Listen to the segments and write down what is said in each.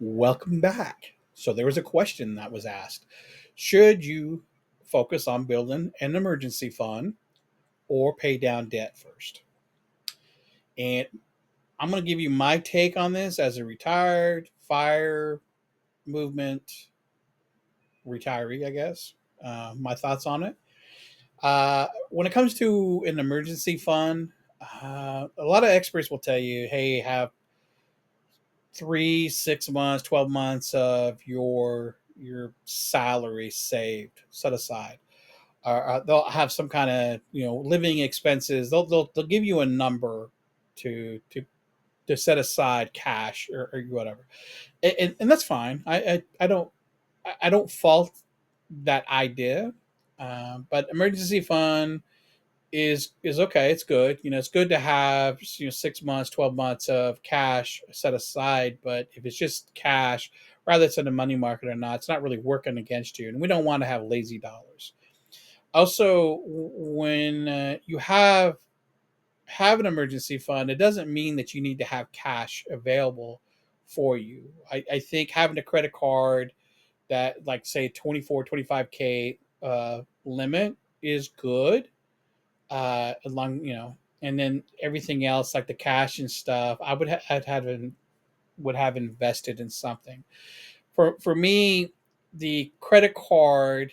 Welcome back. So, there was a question that was asked. Should you focus on building an emergency fund or pay down debt first? And I'm going to give you my take on this as a retired fire movement retiree, I guess. My thoughts on it. When it comes to an emergency fund, a lot of experts will tell you, hey, have 3, 6 months, 12 months of your salary saved, set aside. They'll have some kind of living expenses. They'll give you a number to set aside cash or whatever, and that's fine. I don't fault that idea, but emergency fund is okay. It's good. It's good to have 6 months, 12 months of cash set aside. But if it's just cash, rather it's in the money market or not, it's not really working against you. And we don't want to have lazy dollars. Also, when you have an emergency fund, it doesn't mean that you need to have cash available for you. I think having a credit card that, like, say 24, 25K limit is good, along, and then everything else like the cash and stuff, would have invested in something. For me, the credit card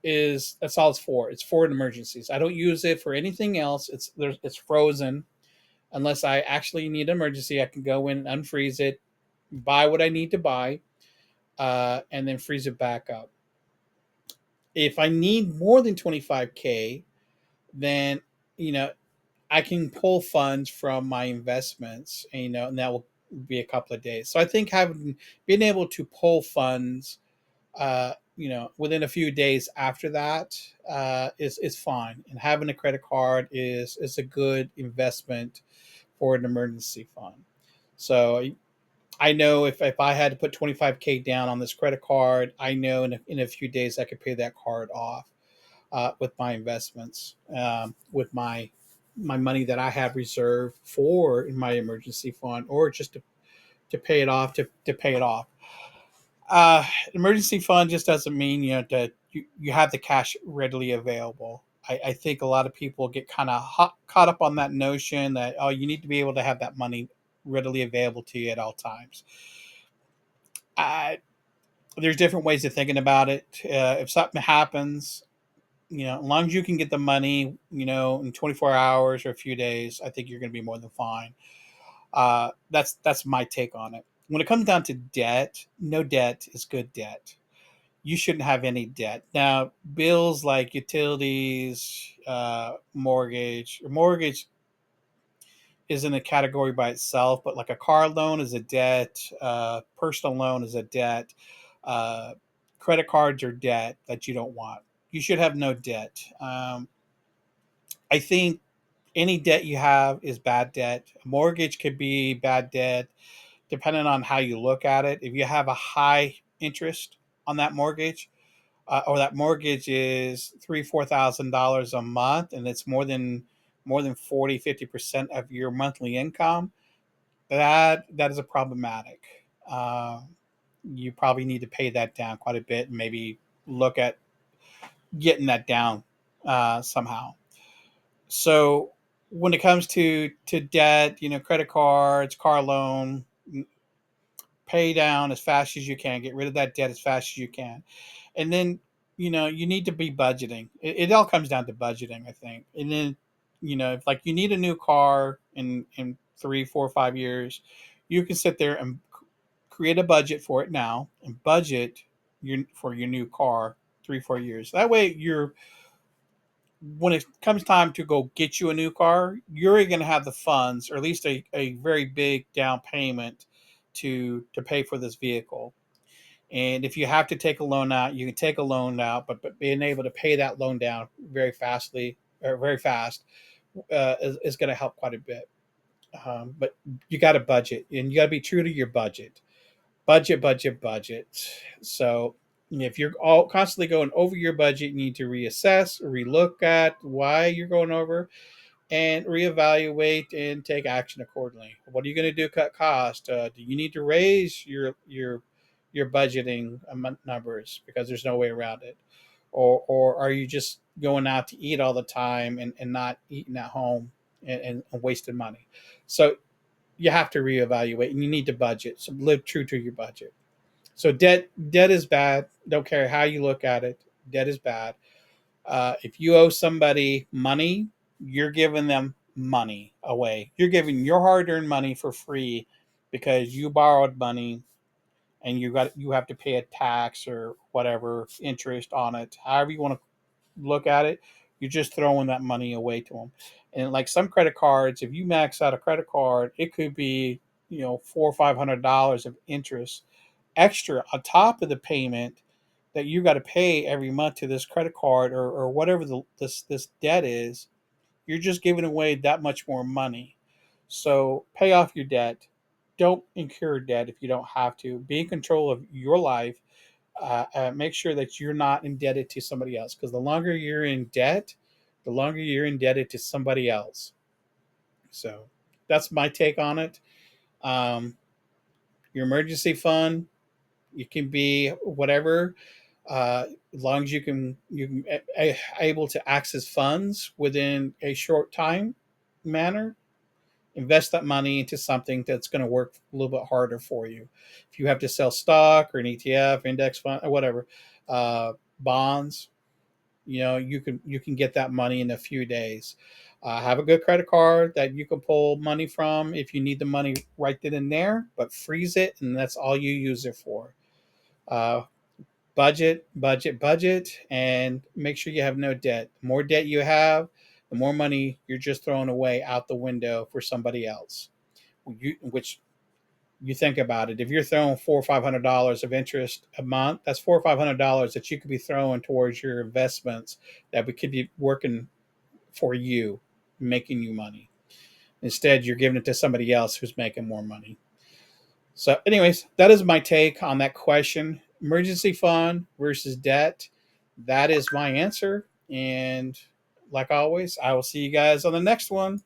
is that's all it's for. It's for emergencies. I don't use it for anything else. It's frozen unless I actually need an emergency. I can go in, unfreeze it, buy what I need to buy, and then freeze it back up. If I need more than 25K, then you know I can pull funds from my investments, and that will be a couple of days. So I think having being able to pull funds, within a few days after that, is fine. And having a credit card is a good investment for an emergency fund. So I know if I had to put 25K down on this credit card, I know in a few days I could pay that card off, with my investments, with my money that I have reserved for in my emergency fund, or just to pay it off, to pay it off. Emergency fund just doesn't mean that you have the cash readily available. I think a lot of people get kind of caught up on that notion that, oh, you need to be able to have that money readily available to you at all times. I, there's different ways of thinking about it. If something happens, as long as you can get the money, in 24 hours or a few days, I think you're going to be more than fine. That's my take on it. When it comes down to debt, no debt is good debt. You shouldn't have any debt. Now, bills like utilities, mortgage isn't a category by itself, but like a car loan is a debt, personal loan is a debt, uh, credit cards are debt that you don't want. You should have no debt. I think any debt you have is bad debt. A mortgage could be bad debt, depending on how you look at it. If you have a high interest on that mortgage, or that mortgage is $3,000, $4,000 a month, and it's more than 40, 50% of your monthly income, that is a problematic. Uh, you probably need to pay that down quite a bit, and maybe look at getting that down, somehow. So when it comes to debt, credit cards, car loan, pay down as fast as you can, get rid of that debt as fast as you can. And then, you need to be budgeting. It all comes down to budgeting, I think. And then, if like you need a new car in 3, 4, 5 years, you can sit there and create a budget for it now and budget for your new car 3, 4 years. That way you're when it comes time to go get you a new car, you're going to have the funds, or at least a very big down payment to pay for this vehicle. And if you have to take a loan out, you can take a loan out, but being able to pay that loan down very fast, is going to help quite a bit. But you got to budget, and you got to be true to your budget. Budget. So if you're all constantly going over your budget, you need to reassess, relook at why you're going over. and reevaluate and take action accordingly. What are you going to do to cut cost? Do you need to raise your budgeting numbers because there's no way around it, or are you just going out to eat all the time and not eating at home and wasting money? So you have to reevaluate and you need to budget. So live true to your budget. So debt is bad. Don't care how you look at it. Debt is bad. If you owe somebody money, you're giving them money away. You're giving your hard-earned money for free because you borrowed money and you have to pay a tax or whatever interest on it. However you want to look at it, you're just throwing that money away to them. And like some credit cards, if you max out a credit card, it could be $400 or $500 of interest extra on top of the payment that you got to pay every month to this credit card or whatever this debt is. You're just giving away that much more money. So pay off your debt. Don't incur debt if you don't have to. Be in control of your life. Make sure that you're not indebted to somebody else, because the longer you're in debt, the longer you're indebted to somebody else. So that's my take on it. Um, your emergency fund, you can be whatever, as long as you can able to access funds within a short time manner. Invest that money into something that's going to work a little bit harder for you. If you have to sell stock or an ETF, index fund, or whatever, bonds, you can get that money in a few days. Have a good credit card that you can pull money from if you need the money right then and there, but freeze it, and that's all you use it for. Uh, budget, budget, budget, and make sure you have no debt. The more debt you have, the more money you're just throwing away out the window for somebody else. Which you think about it, if you're throwing $400 or $500 of interest a month, that's $400 or $500 that you could be throwing towards your investments that we could be working for you, making you money. Instead, you're giving it to somebody else who's making more money. So, anyways, that is my take on that question. Emergency fund versus debt. That is my answer. And like always, I will see you guys on the next one.